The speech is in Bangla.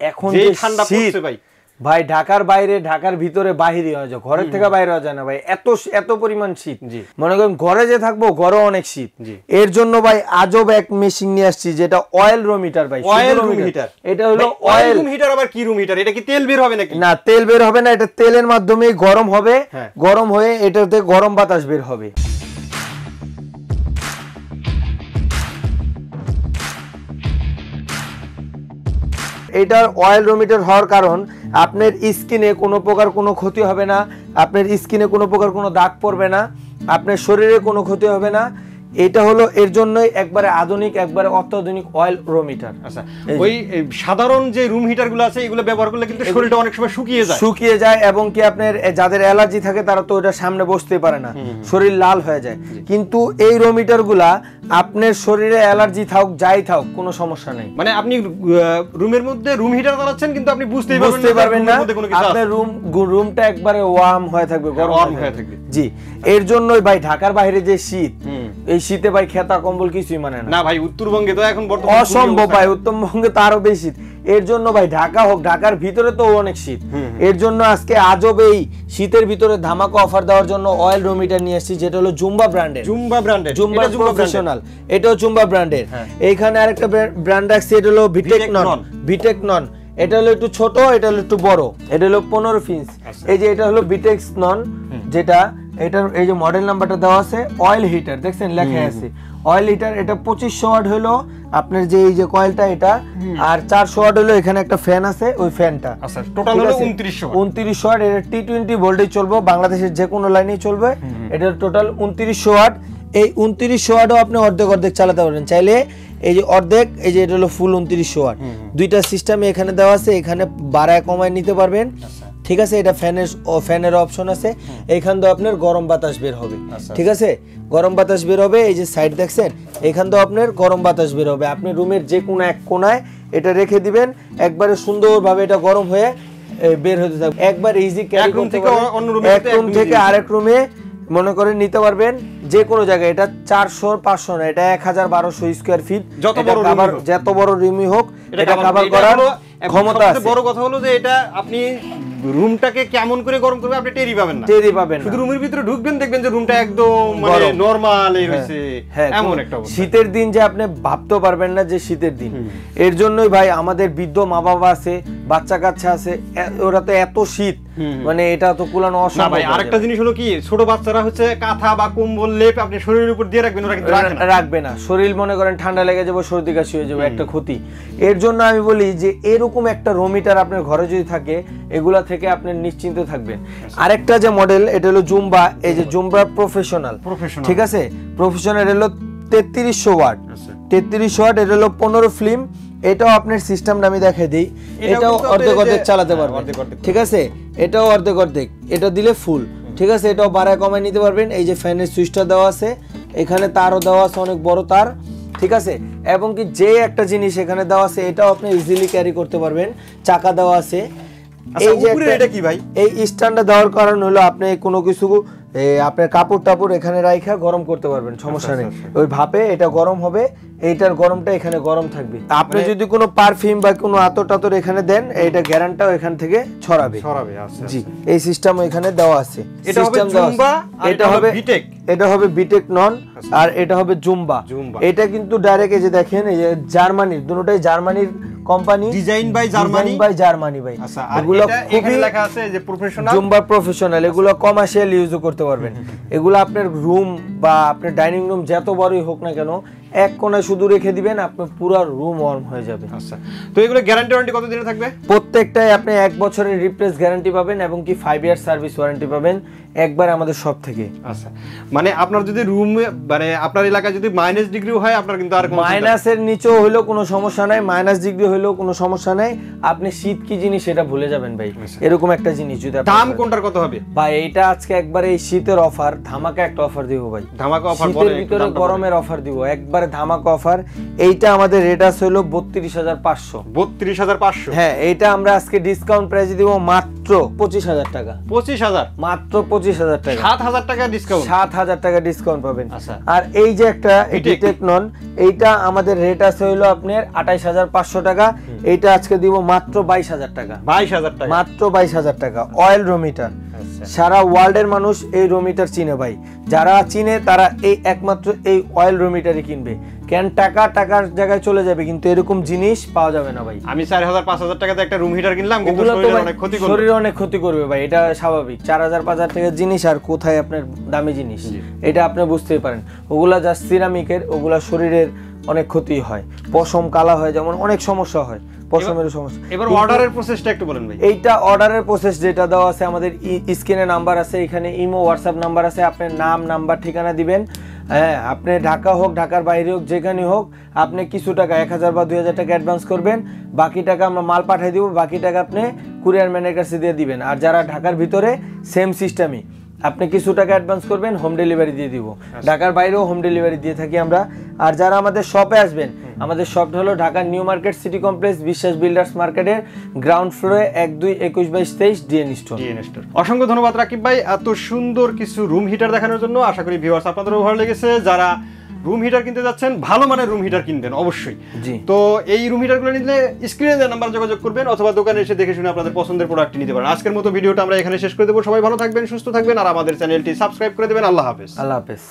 এখন যে ঠান্ডা পড়ছে ভাই, ভাই ঢাকার বাইরে ঢাকার ভিতরে বাহিরে হয়ে যায়, ঘরের থেকে বাইরে হওয়া যায় না ভাই, এত পরিমাণ শীত। মনে করেন ঘরে যে থাকবো ঘরে অনেক শীত, এর জন্য ভাই আজব এক মেশিন নিয়ে আসছি যেটা অয়েল রুম হিটার ভাই। অয়েল রুম হিটার, এটা হলো অয়েল রুম হিটার। আবার কি রুম হিটার? এটা কি তেল বের হবে নাকি? না, তেল বের হবে না, এটা তেলের মাধ্যমে গরম হবে, গরম হয়ে এটাতে গরম বাতাস বের হবে। এটার অয়েল রুম হিটার হওয়ার কারণ আপনার স্কিনে কোনো প্রকার কোনো ক্ষতি হবে না, আপনার স্কিনে কোনো প্রকার কোনো দাগ পড়বে না, আপনার শরীরে কোনো ক্ষতি হবে না। এটা হলো এর জন্যই একবারে আধুনিক, একবারে অত্যাধুনিক অয়েল রুম হিটার। আচ্ছা, ওই সাধারণ যে রুম হিটার গুলো আছে এগুলো ব্যবহার করলে কিন্তু শরীরটা অনেক সময় শুকিয়ে যায় এবং কি আপনার যাদের অ্যালার্জি থাকে তারা তো ওটা সামনে বসতেই পারে না, শরীর লাল হয়ে যায়। কিন্তু এই রুম হিটার গুলা আপনার শরীরে অ্যালার্জি থাক যাই থাক কোনো সমস্যা নেই। মানে আপনি রুমের মধ্যে রুম হিটার চালাচ্ছেন কিন্তু আপনি বুঝতেই পারবেন না, আপনার রুমটা একবারে ওয়ার্ম হয়ে থাকবে, গরম হয়ে থাকবে। জি, এর জন্যই ভাই ঢাকার বাইরে যে শীত, এই শীতে ভাই খেতা কম্বল কিছুই মানে না। না ভাই, উত্তরবঙ্গে তো এখন বর্তমানে অসম্ভব ভাই, উত্তরবঙ্গে তো আরো বেশি শীত। এর জন্য ভাই ঢাকা হোক, ঢাকার ভিতরে তো অনেক শীত, এর জন্য আজকে আজব এই শীতের ভিতরে ধামাকা অফার দেওয়ার জন্য অয়েল রুম হিটার নিয়ে আসছি, যেটা হলো জুম্বা ব্র্যান্ডের। জুম্বা প্রফেশনাল, এটাও জুম্বা ব্র্যান্ডের। এইখানে আরেকটা ব্র্যান্ড আছে, এটা হলো ভিটেক নন। এটা হলো একটু ছোট, এটা হলো একটু বড়, এটা হলো 15 পিস। এই যে এটা হলো ভিটেক্স নন, যেটা এটার এই যে মডেল নাম্বারটা দেওয়া আছে, অয়েল হিটার দেখছেন লেখা আছে অয়েল হিটার। এটা 2500 ওয়াট হলো আপনার যে এই যে কয়েলটা এটা, আর 400 ওয়াট হলো এখানে একটা ফ্যান আছে, ওই ফ্যানটা। আচ্ছা, টোটাল হলো 2900 ওয়াট। এটা T20 ভোল্টেজ চলবে, বাংলাদেশের যে কোনো লাইনেই চলবে। এটা টোটাল 2900 ওয়াট। এই 2900 ওয়াটও আপনি অর্ধেক চালাতে পারবেন চাইলে। এই যে অর্ধেক, এই যে এটা হলো ফুল 2900 ওয়াট। দুইটা সিস্টেম এখানে দেওয়া আছে, এখানে বাড়ায় কমায় নিতে পারবেন, ঠিক আছে। এটা ফ্যানের অপশন আছে, এইখান দিয়ে আপনার গরম বাতাস বের হবে, ঠিক আছে। গরম বাতাস বের হবে, এই যে সাইড দেখছেন, এখান দিয়ে আপনার গরম বাতাস বের হবে। আপনি রুমের যে কোনো এক কোনায় এটা রেখে দিবেন, একবারে সুন্দরভাবে এটা গরম হয়ে বের হতে থাকবে। একবার ইজি ক্যারি করতে পারবেন, এক রুম থেকে আরেক রুমে মনে করে নিতে পারবেন, যে কোনো জায়গায়। এটা 400-500 না, এটা 1012 স্কয়ার ফিট। যত বড় রুমই হোক এটা কভার করার ক্ষমতা আছে। বড় কথা হলো যে এটা আপনি রুমটাকে কেমন করে গরম করবে আপনি টেরি পাবেন না, শুধু রুমের ভিতরে ঢুকবেন দেখবেন যে রুমটা একদম মানে নরমাল হইছে, এমন একটা অবস্থা। শীতের দিন যে আপনি ভাবতে পারবেন না যে শীতের দিন। এর জন্যই ভাই আমাদের বৃদ্ধ মা বাবা আছে, বাচ্চা কাচ্চা আছে, ওরা তো এত শীত, মানে এটা তো কুলানো অসম্ভব। ভাই আরেকটা জিনিস হলো কি, ছোট বাচ্চারা হচ্ছে কাঁথা বা কম্বল লেপ আপনি শরীরের উপর দিয়ে রাখবেন, ওরা কিন্তু রাখবে না। শরীর মনে করেন ঠান্ডা লেগে যাবে, সর্দি কাশি হয়ে যাবে, একটা ক্ষতি। এর জন্য আমি বলি যে এরকম একটা রুম হিটার আপনার ঘরে যদি থাকে, এগুলা থেকে আপনি নিশ্চিন্ত থাকবেন। আরেকটা যে মডেল, এটা হলো জুম্বা, এই যে জুম্বা প্রফেশনাল, ঠিক আছে। প্রফেশনাল হলো 3300 ওয়াট, 3300 ওয়াট। এটা হলো 15 ফিল্ম। এটাও আপনার সিস্টেমটা আমি দেখাই দিই, এটাও অর্ধেক চালাতে পারবেন, ঠিক আছে। এটাও অর্ধেক, এটা দিলে ফুল, ঠিক আছে। এটাও বাড়ায় কমায় নিতে পারবেন। এই যে ফ্যানের সুইচটা দেওয়া আছে, এখানে তারও দেওয়া আছে, অনেক বড় তার, ঠিক আছে। এবং কি যে একটা জিনিস এখানে দেওয়া আছে, এটাও আপনি ইজিলি ক্যারি করতে পারবেন, চাকা দেওয়া আছে। এই যে এটা কি ভাই, এই স্ট্যান্ডটা দেওয়ার কারণ হলো আপনি কোনো কিছু আপনার কাপড় টাপড় এখানে রাখা গরম করতে পারবেন, সমস্যা নেই। ওই ভাপে এটা গরম হবে, এইটার গরমটা এখানে গরম থাকবে। আপনি যদি কোনো পারফিউম বা কোনো আতর টাতর এখানে দেন, এইটা গ্যারান্টিও এখান থেকে ছড়াবে। জি, এই সিস্টেম এখানে দেওয়া আছে। সিস্টেম জুম্বা, এটা হবে বিটেক নন, আর এটা হবে জুম্বা। এটা কিন্তু ডাইরেক্ট এই যে দেখেন, এই যে জার্মানির, দুটোটাই জার্মানির কোম্পানি, ডিজাইন বাই জার্মানি ভাই। আচ্ছা, এগুলো এখানে লেখা আছে যে প্রফেশনাল, জুম্বা প্রফেশনাল। এগুলো কমার্শিয়াল ইউজ করতে পারবেন। এগুলো আপনার রুম বা আপনার ডাইনিং রুম যত বড়ই হোক না কেন, এক কোণায় শুধু রেখে দিবেন, আপনার পুরো রুম ওয়ার্ম হয়ে যাবে। আচ্ছা, তো এগুলো গ্যারান্টি ওয়ারেন্টি কত দিনের থাকবে? প্রত্যেকটাই আপনি 1 বছরের রিপ্লেস গ্যারান্টি পাবেন, এবং কি 5 ইয়ার সার্ভিস ওয়ারেন্টি পাবেন একবার আমাদের সব থেকে। আচ্ছা, মানে আপনার যদি রুম মানে আপনার এলাকায় যদি মাইনাস ডিগ্রি হয়, আপনার কিন্তু আর মাইনাসের নিচেও হইলেও কোনো সমস্যা নাই, মাইনাস ডিগ্রি হইলেও কোনো সমস্যা নাই। আপনি শীত কি জিনিস সেটা ভুলে যাবেন ভাই। এরকম একটা জিনিস যদি দাম কোনটার কত হবে ভাই? এটা আজকে একবারে এই শীতের অফার, ধামাকা একটা অফার দিব ভাই, ধামাকা অফার, শীতের ভিতরে গরমের অফার দিব, একবারে একবারে ধামাকা অফার। এইটা আমাদের রেট আছে হলো 32,500। 32,500? হ্যাঁ, এইটা আমরা আজকে ডিসকাউন্ট প্রাইসে দিব মাত্র 25,000 টাকা। 25,000? মাত্র 25,000 টাকা। 7,000 টাকা ডিসকাউন্ট? 7,000 টাকা ডিসকাউন্ট পাবেন। আচ্ছা। আর এই যে একটা টেকনন, এইটা আমাদের রেট আছে হলো আপনার 28,500 টাকা। এইটা আজকে দিব মাত্র 22,000 টাকা। 22,000 টাকা? মাত্র 22,000 টাকা। অয়েল রোমিটার, সারা ওয়ার্ল্ডের মানুষ এই রোমিটার চিনে ভাই। যারা চিনে তারা এই একমাত্র এই অয়েল রোমিটারই কিনবে। কেন টাকার জায়গায় চলে যাবে, কিন্তু এরকম জিনিস পাওয়া যাবে না ভাই। আমি 4,000-5,000 টাকাতে একটা রুম হিটার কিনলাম, কিন্তু শরীরে অনেক ক্ষতি করবে। শরীরে অনেক ক্ষতি করবে ভাই, এটা স্বাভাবিক। 4,000-5,000 টাকার জিনিস আর কোথায় আপনার দামি জিনিস, এটা আপনি বুঝতেই পারেন। ওগুলা জাস্ট সিরামিকের, ওগুলা শরীরের অনেক ক্ষতি হয়, পশম কালা হয়, যেমন অনেক সমস্যা হয়, পশমের সমস্যা। এবার অর্ডারের প্রসেসটা একটু বলেন ভাই। এইটা অর্ডারের প্রসেস যেটা দেওয়া আছে, আমাদের স্ক্রিনে নাম্বার আছে, এখানে ইমো হোয়াটসঅ্যাপ নাম্বার আছে। আপনার নাম, নাম্বার, ঠিকানা দিবেন। হ্যাঁ, আপনি ঢাকা হোক, ঢাকার বাইরে হোক, যেখানে হোক, আপনি কিছু টাকা 1,000 বা 2,000 টাকা অ্যাডভান্স করবেন। বাকি টাকা আমরা মাল পাঠিয়ে দিব, বাকি টাকা আপনি কুরিয়ার ম্যানের কাছে দিয়ে দিবেন। আর যারা ঢাকার ভিতরে, সেম সিস্টেমই, আপনি কিছু টাকা অ্যাডভান্স করবেন, হোম ডেলিভারি দিয়ে দিব। ঢাকার বাইরেও হোম ডেলিভারি দিয়ে থাকি আমরা। আর যারা আমাদের শপে আসবেন, আমাদের শপটা হলো Dhaka new market city complex, বিশ্বাস বিল্ডার্স মার্কেটের গ্রাউন্ড ফ্লোরে 12-21-22-23 ডিএন স্টোর। অসংখ্য ধন্যবাদ রাকিব ভাই এত সুন্দর কিছু রুম হিটার দেখানোর জন্য। আশা করি ভিউয়ার্স আপনাদেরও ভালো লেগেছে। যারা রুম হিটার কিনতে যাচ্ছেন, ভালো মানের রুম হিটার কিনবেন অবশ্যই। তো এই রুম হিটারগুলো নিলে স্ক্রিনে দেওয়া নাম্বার যোগাযোগ করবেন, অথবা দোকানে এসে দেখে শুনে আপনাদের পছন্দের প্রোডাক্টটি নিতে পারেন। আজকের মতো ভিডিওটা আমরা এখানে শেষ করে দেবো। সবাই ভালো থাকবেন, সুস্থ থাকবেন, আর আমাদের চ্যানেলটি সাবস্ক্রাইব করে দেবেন। আল্লাহ হাফেজ। আল্লাহ হাফেজ।